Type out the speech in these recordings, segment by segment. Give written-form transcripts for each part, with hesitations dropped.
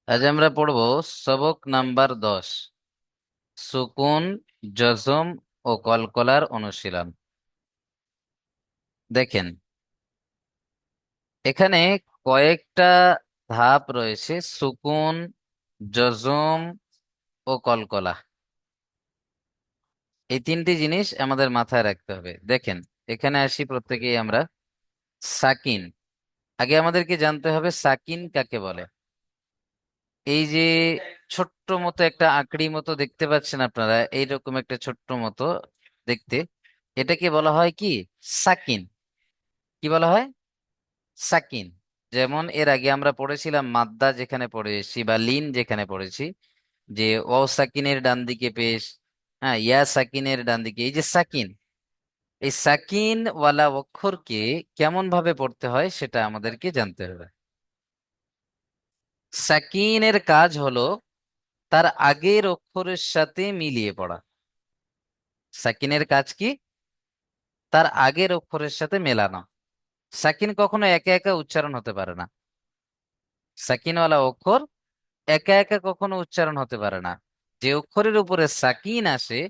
আজ আমরা পড়ব সবক নাম্বার 10, সুকুন, জজম ও কলকলার অনুশীলন। দেখেন, এখানে কয়েকটা ধাপ রয়েছে: সুকুন, জজম ও কলকলা। এই তিনটি জিনিস আমাদের মাথায় রাখতে হবে। দেখেন, এখানে আসি প্রত্যেকেই আমরা। সাকিন, আগে আমাদেরকে জানতে হবে সাকিন কাকে বলে। এই যে ছোট্ট মতো একটা আঁকড়ি মতো দেখতে পাচ্ছেন আপনারা, এইরকম একটা ছোট্ট মতো দেখতে, এটাকে বলা হয় কি? সাকিন। কি বলা হয়? সাকিন। যেমন এর আগে আমরা পড়েছিলাম মাদ্দা যেখানে পড়েছি বা লিন যেখানে পড়েছি, যে ও সাকিনের ডান দিকে পেশ, হ্যাঁ, ইয়া সাকিনের ডান দিকে, এই যে সাকিন, এই সাকিন ওয়ালা অক্ষরকে কেমন ভাবে পড়তে হয় সেটা আমাদেরকে জানতে হবে। সাকিনের কাজ হলো তার আগের অক্ষরের সাথে মিলিয়ে পড়া। সাকিনের কাজ কি? তার আগের অক্ষরের সাথে মেলানো। সাকিন কখনো একা একা উচ্চারণ হতে পারে না। সাকিনওয়ালা অক্ষর একা একা কখনো উচ্চারণ হতে পারে না। যে অক্ষরের উপরে সাকিন আসে,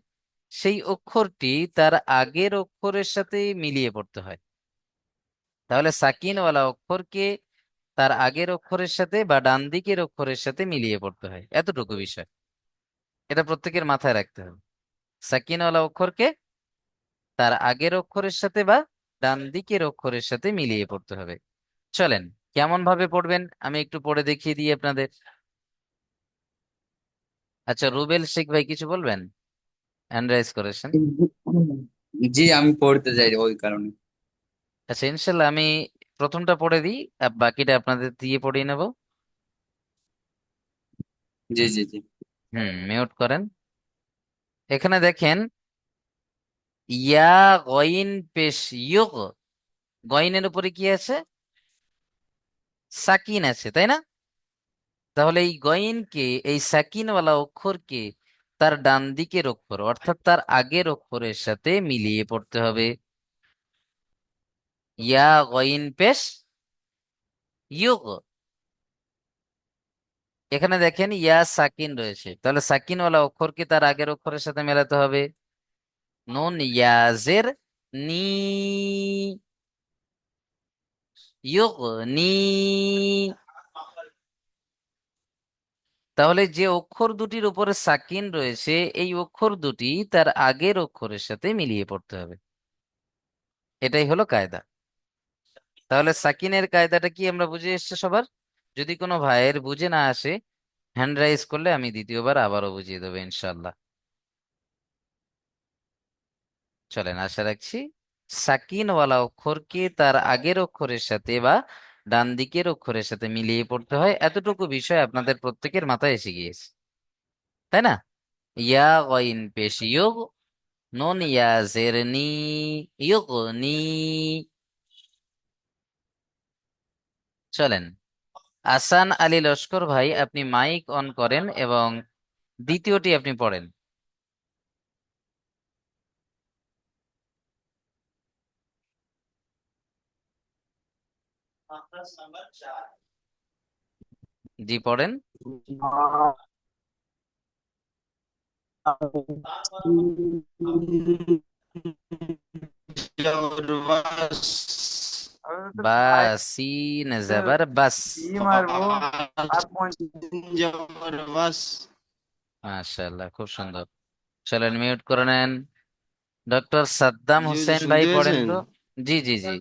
সেই অক্ষরটি তার আগের অক্ষরের সাথে মিলিয়ে পড়তে হয়। তাহলে সাকিনওয়ালা অক্ষরকে তার আগের অক্ষরের সাথে বা ডান দিকের অক্ষরের সাথে মিলিয়ে পড়তে হয়, এতটুকু বিষয়। এটা প্রত্যেকের মাথায় রাখতে হবে। সাকিনওয়ালা অক্ষরকে তার আগের অক্ষরের সাথে বা ডান দিকের অক্ষরের সাথে মিলিয়ে পড়তে হবে। চলেন, কেমন ভাবে পড়বেন আমি একটু পড়ে দেখিয়ে দিই আপনাদের। আচ্ছা, রুবেল শেখ ভাই কিছু বলবেন? হ্যান্ড রাইজ করেছেন। জি, আমি পড়তে যাই ওই কারণে। আচ্ছা, ইনশাল্লাহ আমি প্রথমটা পড়ে দিই, আর বাকিটা আপনাদের দিয়ে পড়িয়ে নেব। জি জি জি। মিউট করেন। এখানে দেখেন, ইয়া গইন পেশ ইয়ুগ, গইনের উপরে কি আছে? সাকিন আছে, তাই না? তাহলে এই গইনকে, এই সাকিনওয়ালা অক্ষরকে তার ডান দিকের অক্ষর অর্থাৎ তার আগের অক্ষরের সাথে মিলিয়ে পড়তে হবে। ইয়া গইন পেশ ইয়ুগ। এখানে দেখেন ইয়া সাকিন রয়েছে, তাহলে সাকিনওয়ালা অক্ষরকে তার আগের অক্ষরের সাথে মেলাতে হবে। নুন ইয়াজের নি, ইয়ুগ নি। তাহলে যে অক্ষর দুটির উপরে সাকিন রয়েছে, এই অক্ষর দুটি তার আগের অক্ষরের সাথে মিলিয়ে পড়তে হবে। এটাই হলো কায়দা। তাহলে সাকিনের কায়দাটা কি আমরা বুঝে এসছে সবার? যদি কোনো ভাইয়ের বুঝে না আসে, হ্যান্ড রাইজ করলে আমি দ্বিতীয়বার আবারও বুঝিয়ে দেবো ইনশাল্লাহ। চলেন, আশা রাখছি সাকিনওয়ালা অক্ষরকে তার আগের অক্ষরের সাথে বা ডান দিকের অক্ষরের সাথে মিলিয়ে পড়তে হয়, এতটুকু বিষয় আপনাদের প্রত্যেকের মাথায় এসে গিয়েছে, তাই না? ইয়া গইন পেশ ইয়ুগ, নুন ইয়া জের নি, ইয়ুগ নি। চলেন, আসান আলী লস্কর ভাই, আপনি মাইক অন করেন এবং দ্বিতীয়টি আপনি পড়েন। জি, পড়েন। বা, সিন জবর বাস। মাশাআল্লাহ, খুব সুন্দর। চলেন, মিউট করে নেন। ডক্টর সাদ্দাম জি হুজুর, হোসেন ভাই শুনতে পড়েন পেয়েছেন? তো। জি জি জি,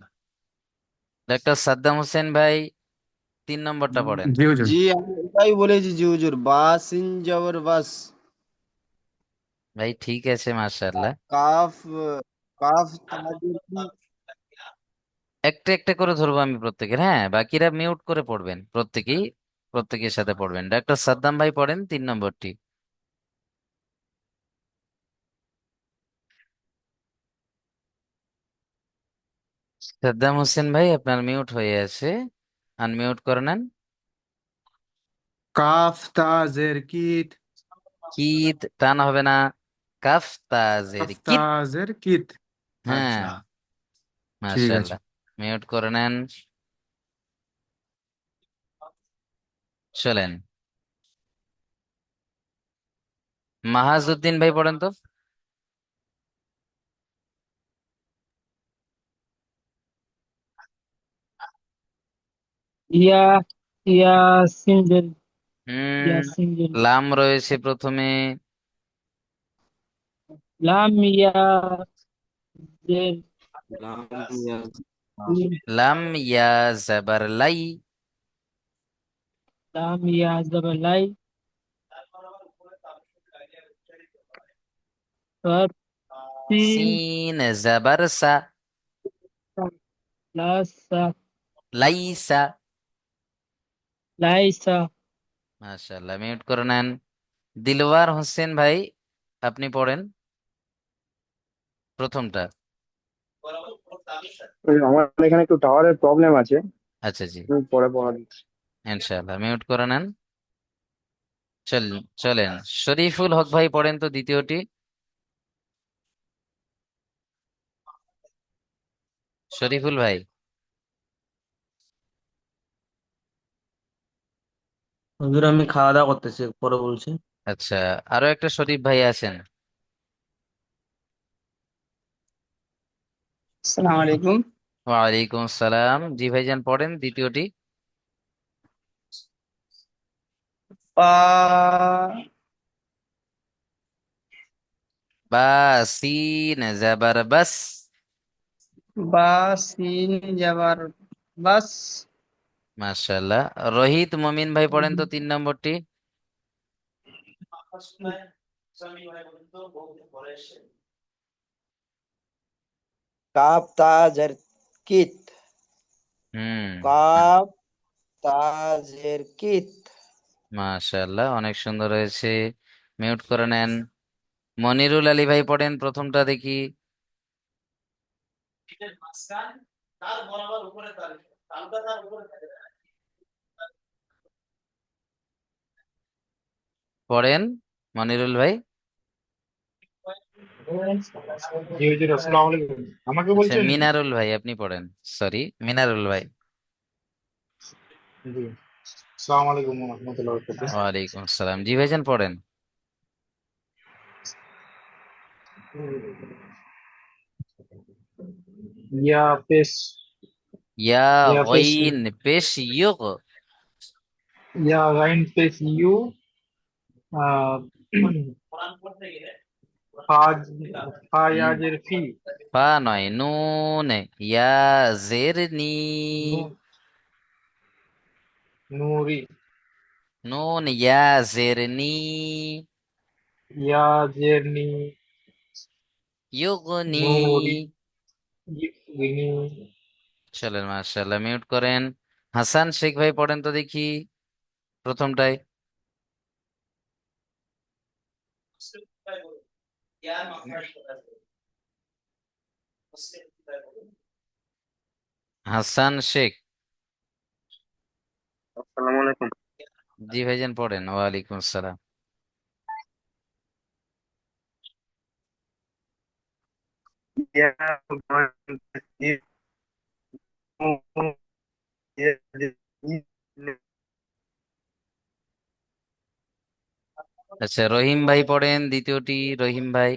ডক্টর সাদ্দাম হোসেন ভাই 3 নম্বরটা পড়েন। জি হুজুর। জি, আমি এটাই বলেছি জি হুজুর, বাসিন জবর বাস। ভাই ঠিক আছে, মাশাআল্লাহ। কাফ, কাফ তাদের কি? একটা একটা করে ধরবো আমি প্রত্যেকের, হ্যাঁ, বাকিরা মিউট করে পড়বেন প্রত্যেকেই, প্রত্যেকের সাথে পড়বেন। ডক্টর সাদ্দাম ভাই পড়েন 3 নম্বরটি। সাদ্দাম হোসেন ভাই, আপনার মিউট হয়ে আছে, আনমিউট করে নেন। কাফ তা জের কিত। কিত টান হবে না, কাফ তাজের কাফ তা কিত। জের কিত। হ্যাঁ, আচ্ছা, ঠিক আছে। মাশাআল্লাহ। মিউট করে নেন। চলেন, মাহাজউদ্দিন ভাই পড়েন তো। ইয়া ইয়াসিনজেল হুম, ইয়াসিনজেল লাম রয়েছে প্রথমে। লাম ইয়াজের লাম ইয়াজ লাম ইয়া জাবার লাই। লাম ইয়াজাবালাই তিন সিন জাবার সা। লাসা লাইসা। লাইসা মাশাআল্লাহ, মিউট করে নেন। দিলওয়ার হোসেন ভাই, আপনি পড়েন প্রথমটা। ওই আমার এখানে একটু টাওয়ারের প্রবলেম আছে। আচ্ছা জি, তুমি পরে পড়া দিচ্ছি। ইনশাআল্লাহ মিউট করে নেন। চল, চলেন। শরীফুল হক ভাই পড়েন তো দ্বিতীয়টি। শরীফুল ভাই। হুজুর আমি খাওয়া দাওয়া করতেছি, পরে বলছি। আচ্ছা, আরো একটা শরীফ ভাই আছেন। আসসালামু আলাইকুম। ওয়ালাইকুম আসসালাম, জি ভাইজান পড়েন দ্বিতীয়টি। পা বা সিন জাবার বাস। বা সিন জাবার বাস মাশাআল্লাহ। রোহিত মমিন ভাই পড়েন তো 3 নম্বরটি। কাপ তাজের কিত হুম, কাপ তাজের কিত মাশাআল্লাহ, অনেক সুন্দর হয়েছে। মিউট করে নেন। মনিরুল আলী ভাই পড়েন প্রথমটা দেখি। পড়েন মনিরুল ভাই। জি হুজুর, আসসালামু আলাইকুম। আমাকে আচ্ছা, বলছেন? মিনারুল ভাই আপনি পড়েন। সরি, মিনারুল ভাই। জি, আসসালামু আলাইকুম ওয়া রাহমাতুল্লাহি ওয়া বারাকাতুহু। ওয়ালাইকুম আসসালাম, জি ভাইজান পড়েন। ইয়া পেশ ইয়া ইয়া পেশ গইন পেশ ইয়ুগ। ইয়া গাইন পেশ ইউ আহ, ফাজ ফায়াজের ফি ফা নয়, নুন। ইয়া জের নি। নু নূরি নুন ইয়া জের নি। ইয়া জেরনি ইউগনি। নূরি ইগনি চলেন, মাশাআল্লাহ মিউট করেন। হাসান শেখ ভাই পড়েন তো দেখি প্রথমটাই। হাসান শেখ। আসসালামু আলাইকুম। জি ভাইজান পড়েন। ওয়ালাইকুম আসসালাম। ইয়া গাইন পেশ ইউ ইয়া আচ্ছা, রহিম ভাই পড়েন দ্বিতীয়টি। রহিম ভাই।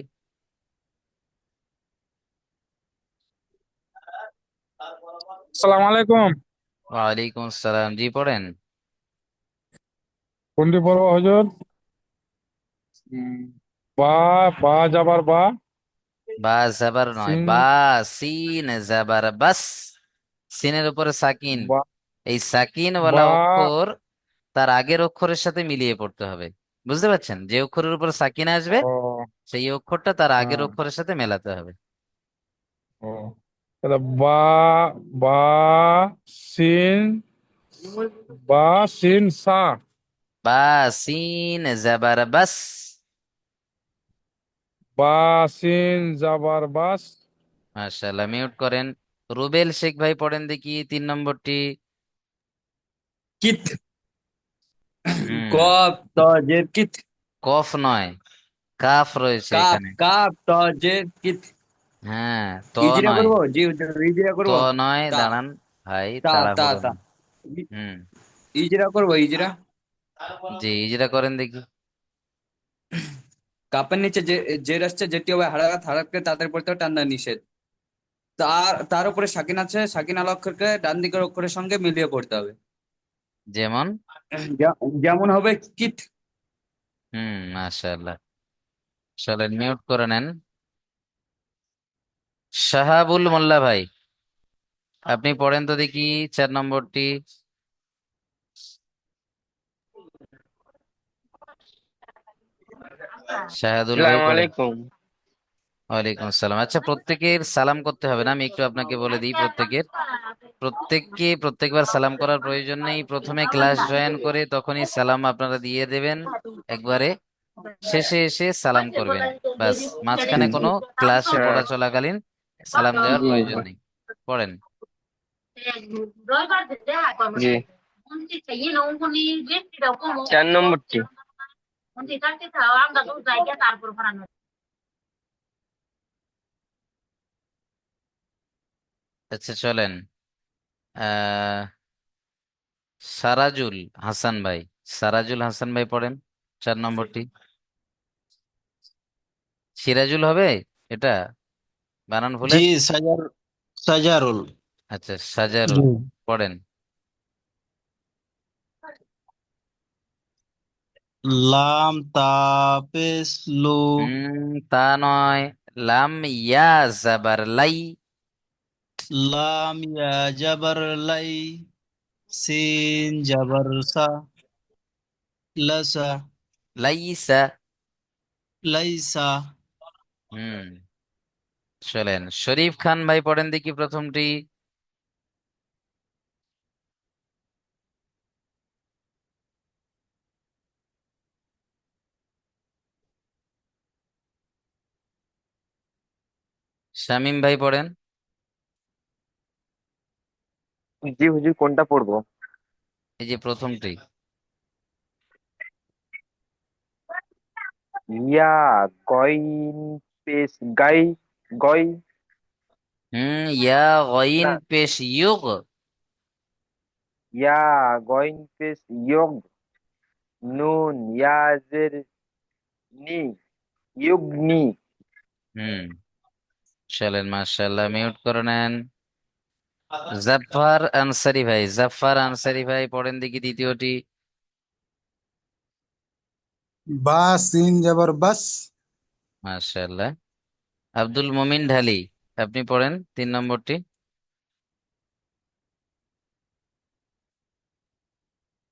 আসসালামু আলাইকুম। ওয়ালাইকুম আসসালাম, জি পড়েন। কোনটি পড়বো হুজুর? উম, বা বা যাবার বা বা জাবার নয়, সিন বা সিন জাবার বাস। সিনের উপরে সাকিন। বা এই সাকিন ওয়ালা বা অক্ষর তার আগের অক্ষরের সাথে মিলিয়ে পড়তে হবে। বুঝতে পারছেন? যে অক্ষরের উপর সাকিন আসবে ও সেই অক্ষরটা তার আগের হ্যাঁ অক্ষরের সাথে মেলাতে হবে। ও তাহলে বা বা সিন বা সিন সা বা সিন জাবার বাস। বা সিন যাবার বাস মাশাআল্লাহ, মিউট করেন। রুবেল শেখ ভাই পড়েন দেখি 3 নম্বরটি। কিত হুম, কফ তজের কিত কফ নয়, কাফ রয়েছে কাপ এখানে। কাপ তজের কিত হ্যাঁ, ত ইজরা নয়। করবো জি ইজরা ত করবো নয়, তা দাঁড়ান ভাই, তা তা তাড়াহুড়ো তা না। হুম, ইজরা করবো ইজরা জি ইজরা করেন দেখি। কাপের নিচে যে জের আসছে, যেটি হবে হারাকাত, হারাকাতকে তাদের পড়তে হবে টান দেওয়া নিষেধ। তার উপরে সাকিন আছে, সাকিন আল অক্ষরকে ডান দিকের অক্ষরের সঙ্গে মিলিয়ে পড়তে হবে। যেমন? যেমন হবে কিত। মাশাআল্লাহ। চলেন মিউট করে নেন। শাহাবুল মোল্লা ভাই, আপনি পড়েন তো দেখি 4 নম্বরটি। শাহাদুল ভাই আসসালামু পড়েন। আলাইকুম। ওয়ালাইকুম আসসালাম। আচ্ছা, প্রত্যেকের সালাম করতে হবে না, আমি একটু আপনাকে বলে দিই। প্রত্যেককে প্রত্যেকবার সালাম করার প্রয়োজন নেই। প্রথমে ক্লাস জয়েন করে তখনই সালাম আপনারা দিয়ে দেবেন একবারে, শেষে এসে সালাম করবেন। বাস, মাঝখানে জি কোনো ক্লাসে হ্যাঁ পড়া চলাকালীন সালাম দেওয়ার জি প্রয়োজন নেই। পড়েন। জি 4 নম্বরটি। আচ্ছা চলেন। আহ সারাজুল হাসান ভাই, সারাজুল হাসান ভাই পড়েন 4 নম্বরটি। সিরাজুল হবে এটা, বানান ভুল জি আছে। সাজারুল। আচ্ছা, সাজারুল জি। পড়েন। লাম তা পেশ লো। তা নয়, লাম ইয়া জাবার লাই। লাম ইয়া জাবার লাই। সিন জাবার সা। লাসা। লাইসা। লাইসা। হুম চলেন, শরীফ খান ভাই পড়েন দেখি প্রথমটি। শামীম ভাই পড়েন। জি হুজুর, কোনটা পড়বো? এই যে প্রথমটি। ইয়া গইন পেশ গাই গই। ইয়া গইন না, পেশ ইউগ। ইয়া গইন পেশ ইয়গ। নুন ইয়াজের নি ইয়ুগনি। হুম চলেন, মাশাআল্লাহ, মিউট করে নেন। জাফর আনসারি ভাই, জাফর আনসারি ভাই পড়েন দেখি দ্বিতীয়টি। বা সিন জবর বাস। মাশাআল্লাহ। আব্দুল মুমিন ঢালি, আপনি পড়েন 3 নম্বরটি।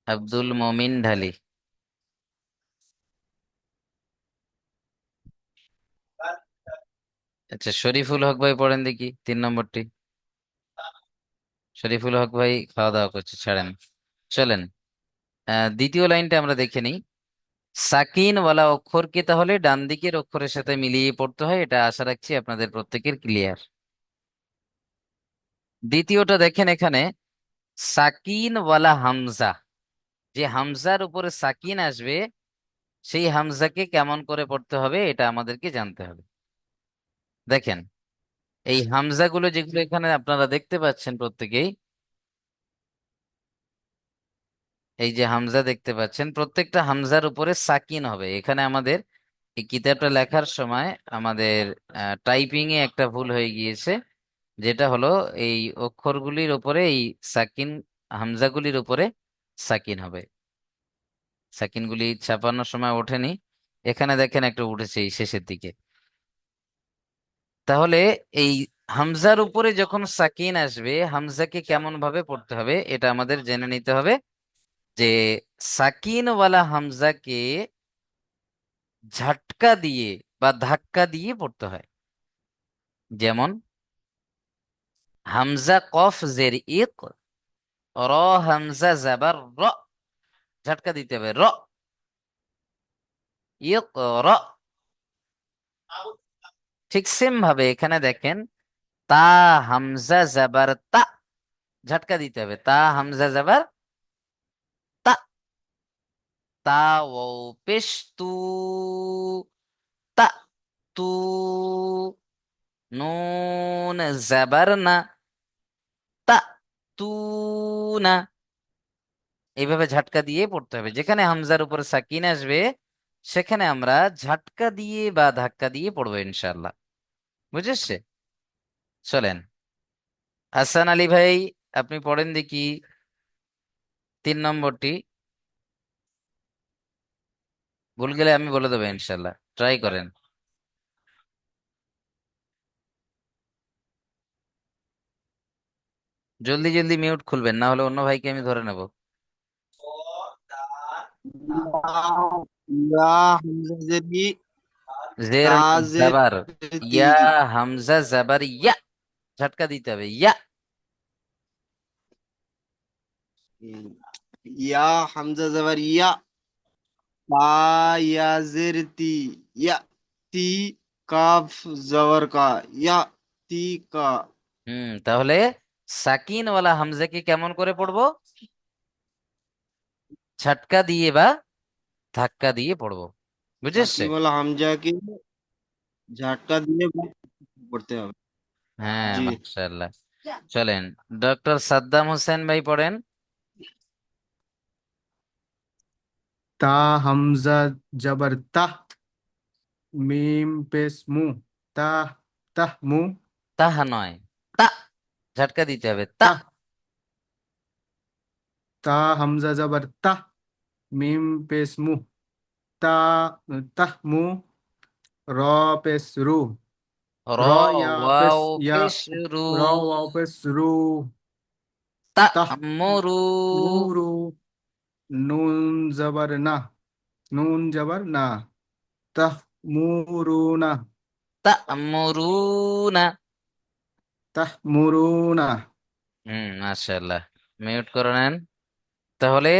আব্দুল মুমিন ঢালি। আচ্ছা, শরীফুল হক ভাই পড়েন দেখি 3 নম্বরটি। শরীফুল হক ভাই খাওয়া দাওয়া করছে, ছাড়েন। চলেন, দ্বিতীয় লাইনটা আমরা দেখে নিই। সাকিন ওয়ালা অক্ষরকে তাহলে ডান দিকের অক্ষরের সাথে মিলিয়ে পড়তে হয়, এটা আশা রাখছি আপনাদের প্রত্যেকের ক্লিয়ার। দ্বিতীয়টা দেখেন এখানে, সাকিন ওয়ালা হামজা, যে হামজার উপরে সাকিন আসবে সেই হামজাকে কেমন করে পড়তে হবে এটা আমাদেরকে জানতে হবে। দেখেন, এই হামজাগুলো যেগুলো এখানে আপনারা দেখতে পাচ্ছেন প্রত্যেকেই, এই যে হামজা দেখতে পাচ্ছেন, প্রত্যেকটা হামজার উপরে সাকিন হবে। এখানে আমাদের এই কিতাবটা লেখার সময় আমাদের টাইপিং এ একটা ভুল হয়ে গিয়েছে, যেটা হলো এই অক্ষরগুলির উপরে এই সাকিন, হামজাগুলির উপরে সাকিন হবে। সাকিনগুলি ছাপানোর সময় ওঠেনি, এখানে দেখেন একটা উঠেছে এই শেষের দিকে। তাহলে এই হামজার উপরে যখন সাকিন আসবে, হামজাকে কেমন ভাবে পড়তে হবে এটা আমাদের জেনে নিতে হবে। যে সাকিন ওয়ালা হামজাকে ঝাটকা দিয়ে বা ধাক্কা দিয়ে পড়তে হয়। যেমন হামজা কফ জের ইক, র হামজা জাবার র, ঝাটকা দিতে হবে র, ইক র। ঠিক সেম ভাবে এখানে দেখেন, তা হামজা জাবার তা, ঝাটকা দিতে হবে তা হামজা জাবার তা। তা ও পেশ তু, তা তু। নুন জাবার না, তা তু না। এইভাবে ঝাটকা দিয়ে পড়তে হবে। যেখানে হামজার উপর সাকিন আসবে সেখানে আমরা ঝাটকা দিয়ে বা ধাক্কা দিয়ে পড়বো ইনশাল্লাহ। বুঝেছে? চলেন, হাসান আলী ভাই, আপনি পড়েন দেখি 3 নম্বরটি। ভুল গেলে আমি বলে দেবো ইনশাল্লাহ, ট্রাই করেন। জলদি জলদি মিউট খুলবেন, না হলে অন্য ভাইকে আমি ধরে নেব। या हमजा जरी জের ताजेर জাবার, ती ইয়া হামজা জাবার ইয়া, ঝটকা দিতে হবে ইয়া। या हमजा जबर या ता या जेर ती या ती काफ जबर का या ती का তাহলে সাকিনওয়ালা হামজাকে কেমন করে পড়বো? ঝটকা দিয়ে বা ধাক্কা দিয়ে পড়বো। বুঝেছে? साकी वाला हमजा के झटका दिए पढ़ते हैं। হ্যাঁ, जी মাশাআল্লাহ। চলেন, ডক্টর সাদ্দাম হোসেন ভাই পড়েন। ता हमजा जबर ता मीम पेश मु ता ताह मु তাহা নয়, তা, ঝটকা দিতে হবে তা। ता ता हमजा जबर ता मीम पेश मु ता ताह मु रॉ पेश रू র रॉ या पेश ওয়াও या পেশ রু, रॉ वाव पेश रू তা ताह মরু, मुरू नून जबर ना नून जबर ना ताह मुरूना তা মরুনা। ताह मुरूना মাশাআল্লাহ, মিউট করে নেন। তাহলে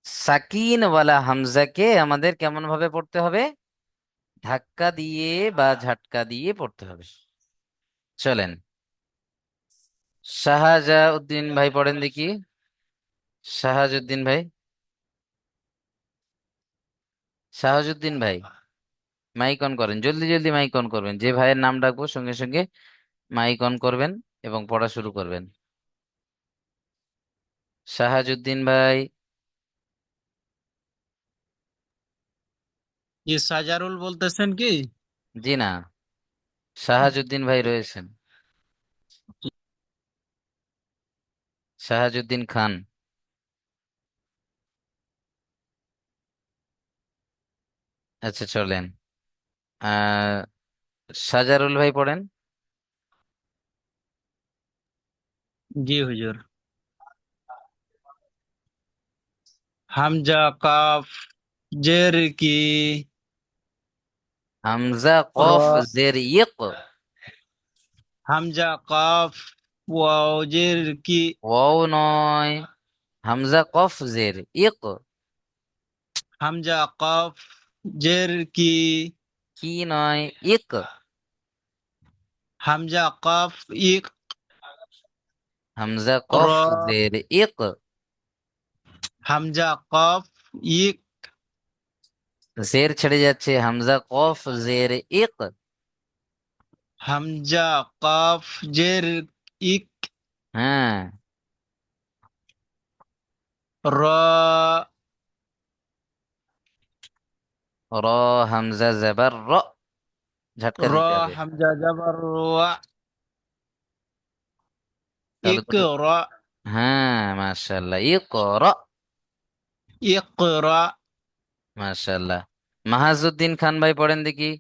সাকিনওয়ালা হামজাকে আমাদের কেমন ভাবে পড়তে হবে? ধাক্কা দিয়ে বা ঝটকা দিয়ে পড়তে হবে। চলেন, শাহাজাউদ্দিন ভাই পড়েন দেখি। শাহাজুদ্দিন ভাই, শাহাজুদ্দিন ভাই, মাইক অন করেন, জলদি জলদি মাইক অন করবেন। যে ভাইয়ের নাম ডাকবো সঙ্গে সঙ্গে মাইক অন করবেন এবং পড়া শুরু করবেন। শাহাজুদ্দিন ভাই। ये साजारुल বলতেছেন কি? জি না, শাহাজুদ্দিন ভাই রয়েছেন, শাহাজুদ্দিন খান। আচ্ছা চলেন, আহ সাজারুল ভাই পড়েন। जी हुजूर हमजा काफ जेर की হামজা र কফ জের ইক, हमजा काफ वाव जेर की ওয়াও নয়, হামজা কফ জের ইক, हमजा काफ जेर की কি নয়, ইক, हमजा काफ इक হামজা र কফ জের ইক, हमजा काफ इक জের ছেড়ে যাচ্ছে, হামজা কফ জের ইক। हमजा काफ जेर इक হ্যাঁ, र র হামজা জবর র, ঝটকা र দিতে হবে। हमजा जबर व তাহলে इक দুটো, र হ্যাঁ মাশাআল্লাহ, ইকর, इकरा মাশাআল্লাহ। মাহাজুদ্দিন খান ভাই পড়েন দেখি।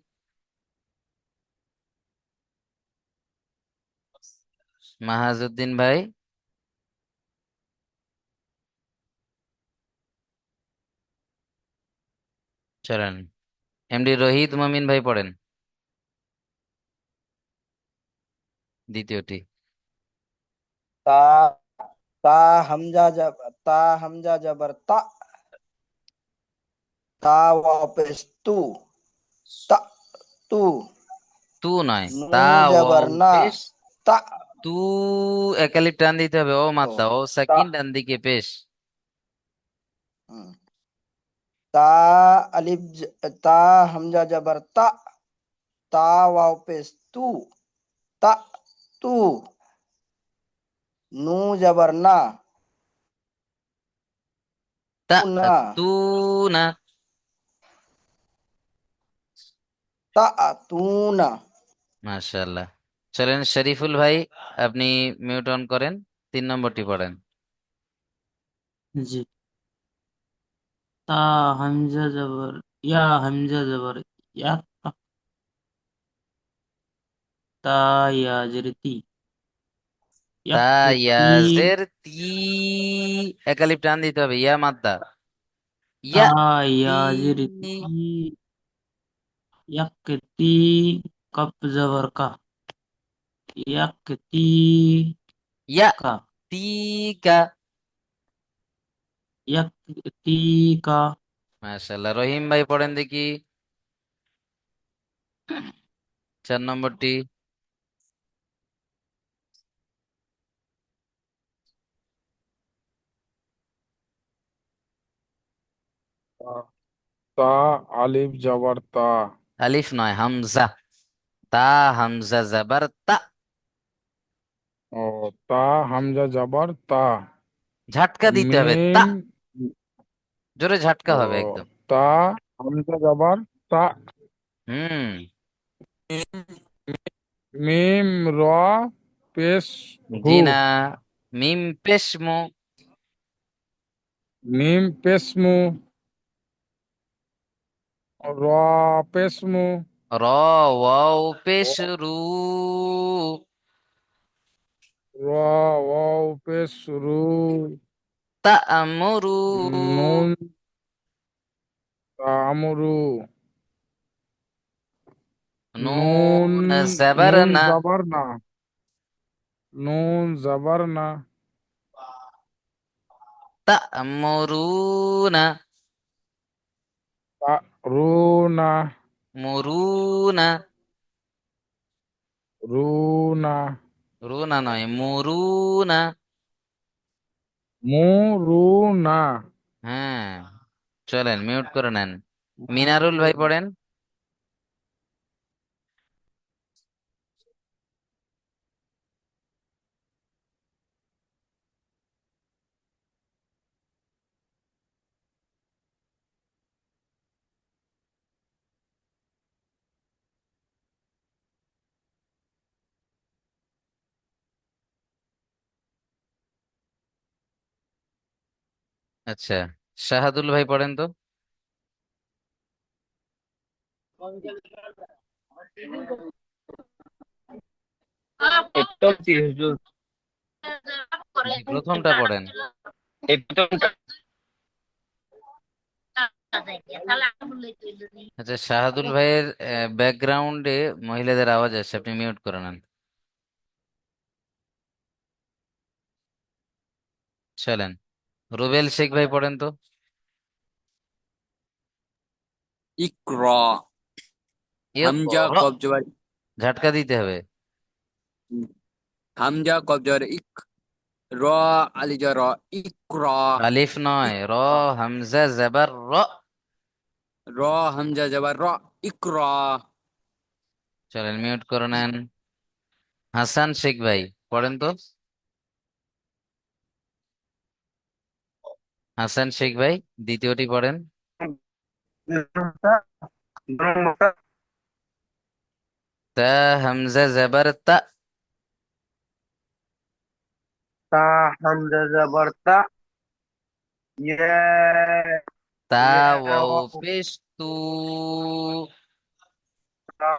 মাহাজুদ্দিন ভাই, চলেন, এমডি রহিদ মমিন ভাই পড়েন দ্বিতীয়টি। ता ता ता हमजा जबर ता वापस ता तू তু নয়, তা नून ওয়াও जबर ना পেশ, ता তু একালিপ টান দিতে হবে, ও মাদ্দা, ও ता সাকিন ডান দিকে পেশ। ता ता हमजा जबर ता वापस ता तू नू जबर ना তা तू ना তু না, তাতুনা। মাশাআল্লাহ। চলেন শরীফুল ভাই, আপনি মিউট অন করেন, 3 নম্বরটি পড়েন। জি। তা হামজা জবর হামজা জবর ইয়া তা ইয়া জেরতি তা ইয়াকতি ইয়াজের তি, একালিপ টান দিতে হবে, ইয়া মাদ্দা, তা ইয়া তি, ইয়া জেরতি ইয়াকতি কব জবর কা ইয়াকতি ইয়া কা তি কা। ইয়াকতি কা। মাশাআল্লাহ। রহিম ভাই পড়েন দেখি 4 নম্বরটি। তা তা, আলিফ জবর তা। আলিফ নয়, হামজা। তা হামজা জবর তা। ও, তা হামজা জবর তা। ঝাটকা দিতে হবে, তা, মিম। জোরে ঝাটকা ও, হবে একদম। তা হামজা জবর তা। হুম। মিম র পেশ জি হু। না, মিম পেশমু। মিম পেশ মু। র পেশ মু। র ওয়াও পেশ রু। র ওয়াও পেশ রু। তা আমরু। নুন তামরু। নুন। নুন জবর নুন না। জবর না। নুন জবর না। তা আমরু না। তা রু না। মুরু না। রু না। রু না নয়, মুরু না। মু রু না। হ্যাঁ, চলেন মিউট করে নেন। মিনারুল ভাই পড়েন। আচ্ছা, শাহাদুল ভাই পড়েন তো। একটু হুজুর, জি, প্রথমটা পড়েন। একটু আচ্ছা, শাহাদুল ভাইয়ের ব্যাকগ্রাউন্ডে মহিলাদের আওয়াজ আসছে, আপনি মিউট করে নেন। চলেন, রুবেল শেখ ভাই পড়েন তো। ইকরা হামজা ইকরা, কব জবর ঝাটকা দিতে হবে। হামজা কব জবর ইক, র আলি জবর র, ইকরা। আলিফ নয়, র হামজা জবর র। র হামজা জবর র, ইকরা। চলেন মিউট করে নেন। হাসান শেখ ভাই পড়েন তো। হাসান শেখ ভাই দ্বিতীয়টি পড়েন। তা হামজা জবর তা। তা হামজা জবর তা, ইয়া তা ইয়া ওয়াও ওয়াও পেশ তু। তা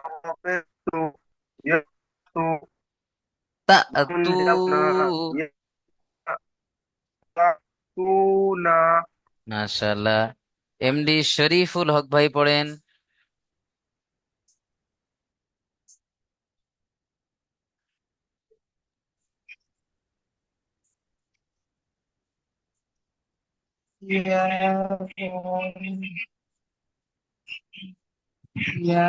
পেশ তু, ইয়া তু, তা নুন তু। জাবনা, ইয়া তা তু না। মাশাআল্লাহ। এমডি শরীফুল হক ভাই পড়েন। ইয়া ইয়া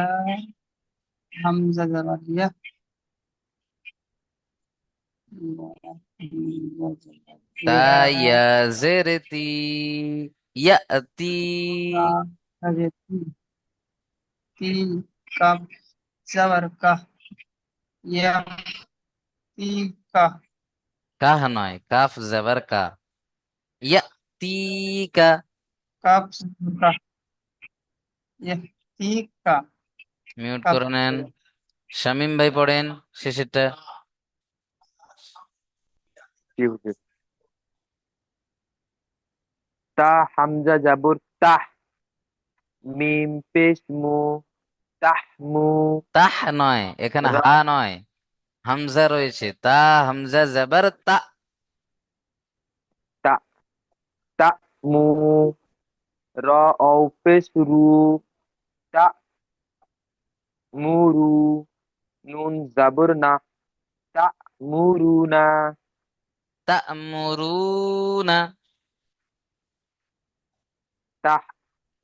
হামজা জবর ইয়া তা ইয়া ইয়া জের তি, ইয়াতি। আগে তি কাব জবর কা ইয়া তি কা কাহ নয়, কাফ জবর কা, ইয়াতি কা। কাব জবর কা ইয়া তি কা মিউট কাফ করে নেন। শামীম ভাই পড়েন শেষেরটা। জি হুজুর। তা হামজা জাবর তাহ, মিম পেশ মু, তাহমু। তাহ নয়, এখানে রা হা নয়, হামজা রয়েছে। তা হামজা জবর তা। তা তামু। র অও পেশ রু, তামুরু। নুন জাবর না, তামুরুনা। তা'মুরুনা। তাহ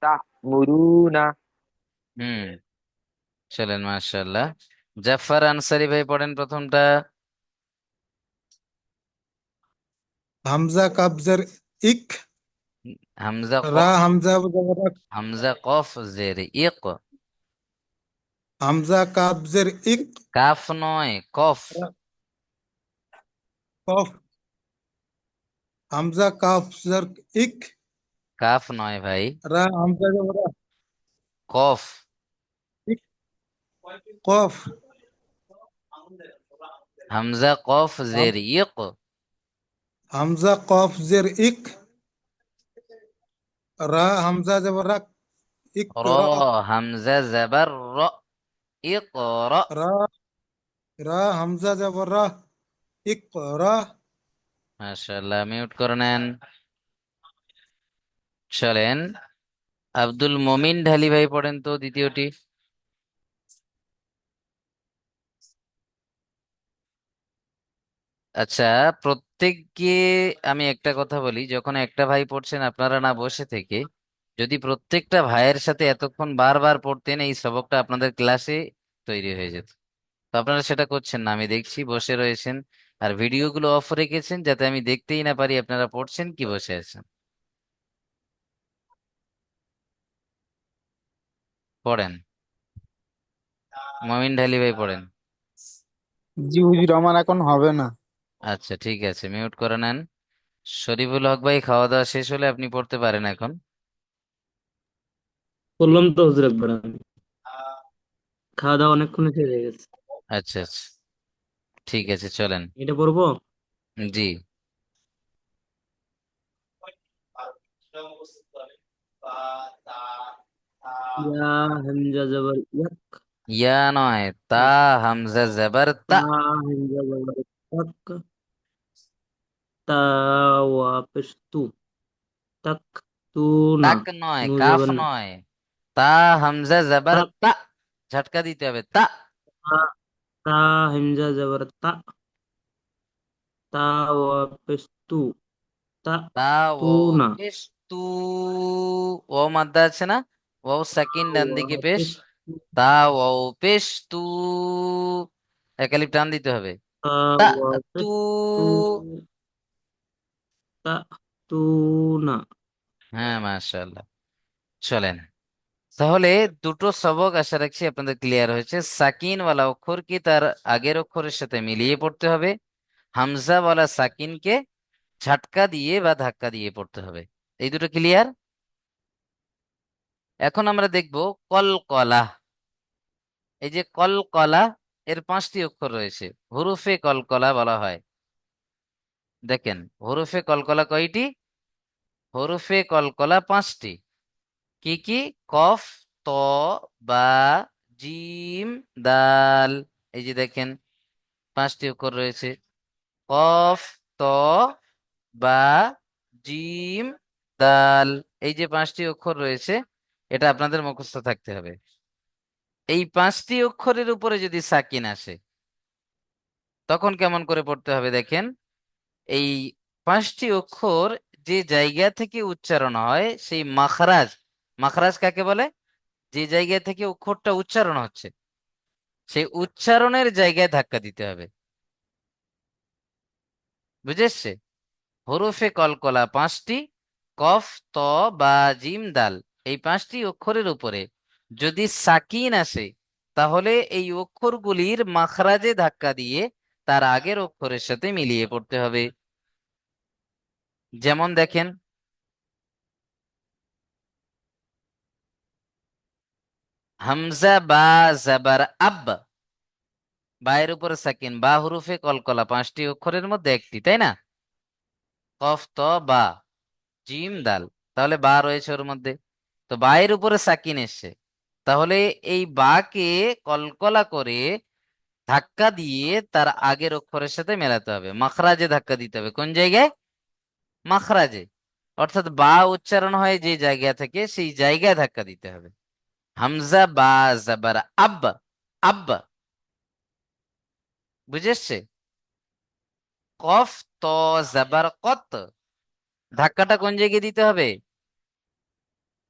তামুরুনা। হুম, চলেন মাশাআল্লাহ। জাফর আনসারী ভাই পড়েন প্রথমটা। হামজা কাবজের ইক, হামজা রা কফ। হামজা জবর রা, হামজা কফ জের ইক। হামজা কাবজের ইক, কাফ নয়, কফ। রা কফ, হামজা কাবজের ইক, কাফ নয় ভাই, রা হামজা জবর রা, কফ। ইক কফ, হামজা কফ জের ইক। হামজা কফ জের ইক, রা হামজা জবর রা, ইক র রা, হামজা জবর র। ইকরা। রা রা হামজা জবর রা, ইক রা। মাশাআল্লাহ, মিউট করে নেন। চলেন আব্দুল মমিন ঢালি ভাই পড়েন তো দ্বিতীয়টি। আচ্ছা, প্রত্যেককে আমি একটা কথা বলি, যখন একটা ভাই পড়ছেন আপনারা না বসে থেকে যদি প্রত্যেকটা ভাইয়ের সাথে এতক্ষণ বারবার পড়তেন, এই সবকটা আপনাদের ক্লাসে তৈরি হয়ে যেত। তো আপনারা সেটা করছেন না, আমি দেখছি বসে রয়েছেন আর ভিডিওগুলো অফ রেখেছেন যাতে আমি দেখতেই না পারি আপনারা পড়ছেন কি বসে আছেন। পড়েন, মমিন ঢালি ভাই পড়েন। জি হুজুর, আমার এখন হবে না। আচ্ছা ঠিক আছে, মিউট করে নেন। শরীফুল হক ভাই খাওয়া দাওয়া শেষ হলে আপনি পড়তে পারেন এখন। বললাম তো হুজুর একবার, আমি খাওয়া দাওয়া অনেকক্ষণ হয়ে গেছে। আচ্ছা আচ্ছা, ঠিক আছে চলেন। এটা পড়বো। জি। ইয়া হামজা জবর ইয়াক, ইয়া নয়, তা হামজা জবর তা তা। হামজা জবর তাক, তা ওয়াপেশ তু, তাক তু না, তাক নয়, নু কাফ জবর না, নয়। তা হামজা জবর তাক, তা। ঝটকা দিতে হবে তা। তা তা হামজা জবর তা, তা ওয়াপেশ তু, তা তা তু ও না, পেশ তু। ও মাদ্দা আছে না, ও সাকিন ডান দিকে পেশ। ওয়াপেশ তু, তা ও পেশ তু, একালিপ টান দিতে হবে। তা তা তু। ওয়াপেশ তু, তা তু না। হ্যাঁ মাশাআল্লাহ। চলেন তাহলে দুটো সবক আশা রাখছি আপনাদের ক্লিয়ার হয়েছে। সাকিন ওয়ালা অক্ষরকে তার আগের অক্ষরের সাথে মিলিয়ে পড়তে হবে, হামজা ওয়ালা সাকিনকে ঝাটকা দিয়ে বা ধাক্কা দিয়ে পড়তে হবে। এই দুটো ক্লিয়ার। এখন আমরা দেখব কলকলা। এই যে কলকলা, এর 5টি অক্ষর রয়েছে, হুরুফে কলকলা বলা হয়। দেখেন হুরুফে কলকলা কয়টি? হুরুফে কলকলা 5টি। কি কি? কফ, ত, বা, জিম, দাল। এই যে দেখেন 5টি অক্ষর রয়েছে, কফ, ত, বা, জিম, দাল। এই যে 5টি অক্ষর রয়েছে, এটা আপনাদের মুখস্থ থাকতে হবে। এই 5টি অক্ষরের উপরে যদি সাকিন আসে তখন কেমন করে পড়তে হবে দেখেন। এই 5টি অক্ষর যে জায়গা থেকে উচ্চারণ হয় সেই মাখরাজ, মাখরাজ কাকে বলে? যে জায়গা থেকে অক্ষরটা উচ্চারণ হচ্ছে সেই উচ্চারণের জায়গায় ধাক্কা দিতে হবে। বুঝেছে? হরফে কলকলা 5টি, কফ, ত, বা, জিম, দাল। এই 5টি অক্ষরের উপরে যদি সাকিন আসে তাহলে এই অক্ষরগুলির মাখরাজে ধাক্কা দিয়ে তার আগের অক্ষরের সাথে মিলিয়ে পড়তে হবে। যেমন দেখেন, হামজা বা জাবার আব, বা এর উপরে সাকিন, বা হুরুফে কলকলা, 5টি অক্ষরের মধ্যে একটি, তাই না? কফ ত বা জিম দাল, তাহলে বা রয়েছে ওর মধ্যে। তো বা এর উপরে সাকিন এসছে, তাহলে এই বাকে কলকলা করে ধাক্কা দিয়ে তার আগের অক্ষরের সাথে মেলাতে হবে, মাখরাজে ধাক্কা দিতে হবে। কোন জায়গায়? মাখরাজে। অর্থাৎ বা উচ্চারণ হয় যে জায়গা থেকে, সেই জায়গায় ধাক্কা দিতে হবে। হামজা বা জাবার আব, আব, বুঝেছে? কফ ত জাবার কত, ধাক্কাটা কোন জায়গায় দিতে হবে?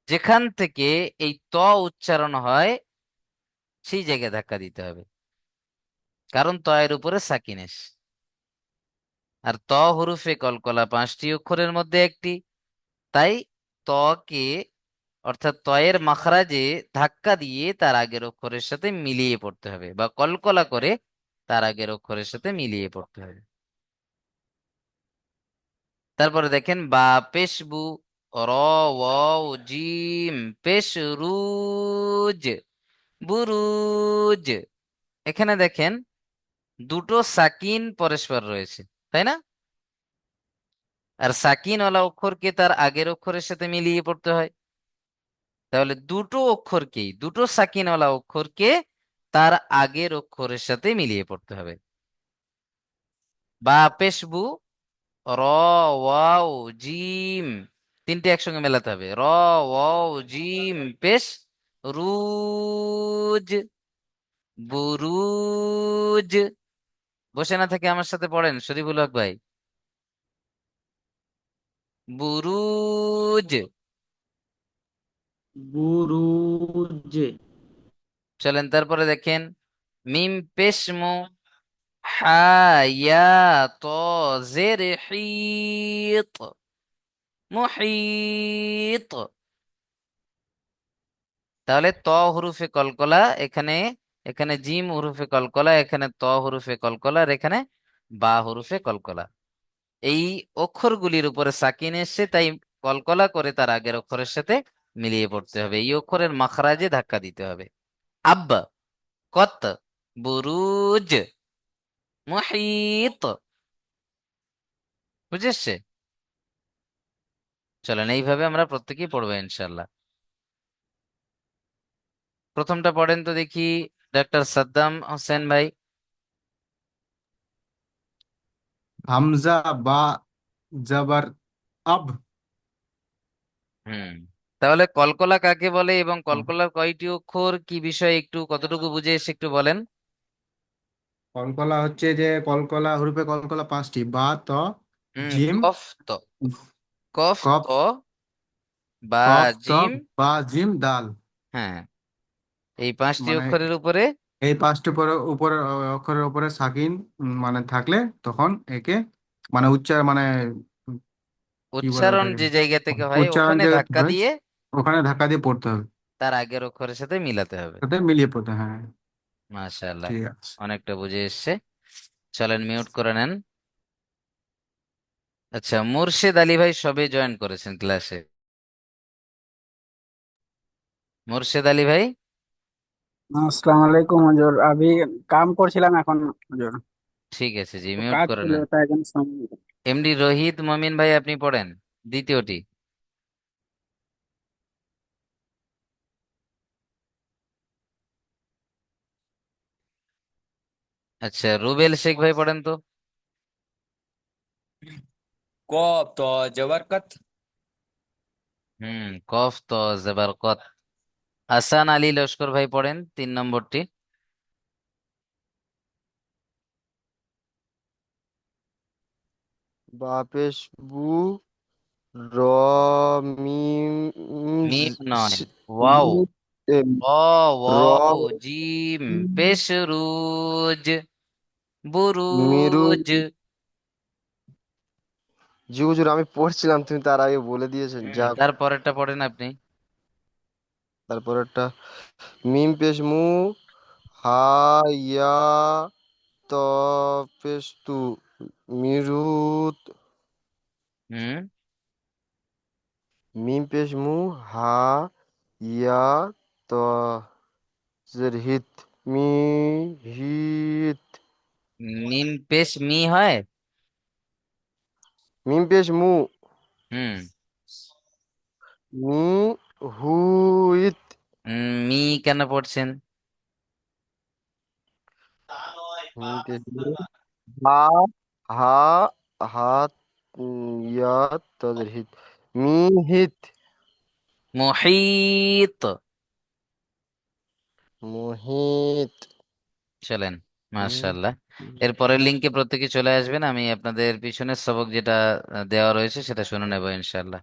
যেখান থেকে এই ত উচ্চারণ হয় সেই জায়গায় ধাক্কা দিতে হবে, কারণ ত এর উপরে সাকিন এসছে। আর ত হুরুফে কলকলা 5টি অক্ষরের মধ্যে একটি, তাই ত কে, অর্থাৎ তয়ের মাখরাজে ধাক্কা দিয়ে তার আগের অক্ষরের সাথে মিলিয়ে পড়তে হবে, বা কলকলা করে তার আগের অক্ষরের সাথে মিলিয়ে পড়তে হবে। তারপরে দেখেন বা পেশবু, র ওয়াও জিম পেশ রুজ, বুরুজ। এখানে দেখেন দুটো সাকিন পরস্পর রয়েছে, তাই না? আর সাকিনওয়ালা অক্ষরকে তার আগের অক্ষরের সাথে মিলিয়ে পড়তে হয়। তাহলে দুটো অক্ষরকেই, দুটো সাকিনওয়ালা অক্ষরকে তার আগের অক্ষরের সাথে মিলিয়ে পড়তে হবে। বা পেশবু, র ওয়াও জিম, তিনটে একসঙ্গে মেলাতে হবে। র ওয়াও জিম পেশ রুজ, বুরুজ। বসে না থেকে আমার সাথে পড়েন শরীফুল হক ভাই। বুরুজ। বুরুজ। চলেন তারপরে দেখেন মিম পেশমু, হা ইয়া ত জের হিত, মুহিত। তাহলে ত হুরুফে কলকলা এখানে, এখানে জিম হুরুফে কলকলা, এখানে ত হুরুফে কলকলা, আর এখানে বা হুরুফে কলকলা। এই অক্ষরগুলির উপরে সাকিন এসছে, তাই কলকলা করে তার আগের অক্ষরের সাথে মিলিয়ে পড়তে হবে। এই অক্ষরের মাখরাজে ধাক্কা দিতে হবে। আব, কত, বুরুজ, মুহিত। বুঝেছে? চলেন এইভাবে আমরা প্রত্যেকেই পড়বো ইনশাল্লাহ। প্রথমটা পড়েন তো দেখি, ডক্টর সাদ্দাম হোসেন ভাই। হামজা বা জাবার আব। হুম, তাহলে কলকলা কাকে বলে এবং কলকলার কয়টি অক্ষর, কি বিষয় একটু কতটুকু বুঝে এসে একটু বলেন। কলকলা হচ্ছে যে কলকলা হরফে কলকলা 5টি, বা ত জিম কফ ত, কফ ত কফ, বা কফ ত জিম। বা জিম দাল। হ্যাঁ, এই 5টি মানে অক্ষরের উপরে এই 5টি উপরে উপরে অক্ষরের উপরে সাকিন মানে থাকলে তখন একে মানে উচ্চার মানে কি বলে উচ্চারণ ওটাকে, যে জায়গা থেকে হয় উচ্চারণ ওখানে যে ধাক্কা হয় দিয়ে ওখানে ধাক্কা দিয়ে পড়তে হবে, তার আগের অক্ষরের সাথে মিলাতে হবে। সাথে মিলিয়ে পড়তে, হ্যাঁ। মাশাআল্লাহ, ঠিক আছে। অনেকটা বুঝে এসছে। চলেন মিউট করে নেন। আচ্ছা, মুর্শেদ আলী ভাই সবে জয়েন করেছেন ক্লাসে। মুর্শেদ আলী ভাই, আসসালামু আলাইকুম হুজুর, আমি কাম করছিলাম এখন হুজুর। ঠিক আছে জি, তো মিউট কাজ করে ছিল নেন। তাই জন্য এমডি রোহিত মমিন ভাই আপনি পড়েন দ্বিতীয়টি। আচ্ছা, রুবেল শেখ ভাই পড়েন তো। কফ ত জবর কত। কফ তো জবর কত। হাসান আলী লস্কর ভাই পড়েন 3 নম্বরটি। বা পেশ বু, র মিম মিম নয়, শ- ওয়াও। মি- এ, র র ওয়াও জিম পেশ রুজ, মেরু। বুরুজ। জি হুজুর, আমি পড়ছিলাম, তুমি তার আগে বলে দিয়েছেন, যা। তারপরেরটা পড়েন আপনি। তারপর একটা মিম পেশ মু, হা ইয়া ত পেশ তু, মিরুত। হুম, মিম পেশ মু, হা ইয়া ত জেরহিত মি হিত মিম পেশ মি হয়। মিম পেশ মু হুম। মি হুইত মি কেন পড়ছেন? মিম পেশ মু হা হা হাত ইয়াত তাজরহিত মিহিত মুহিত। মুহিত চলেন, হুম, মাশাআল্লাহ। এর পরের লিঙ্কে প্রত্যেকে চলে আসবেন, আমি আপনাদের পিছনের সবক যেটা দেওয়া রয়েছে সেটা শুনে নেবো ইনশাআল্লাহ।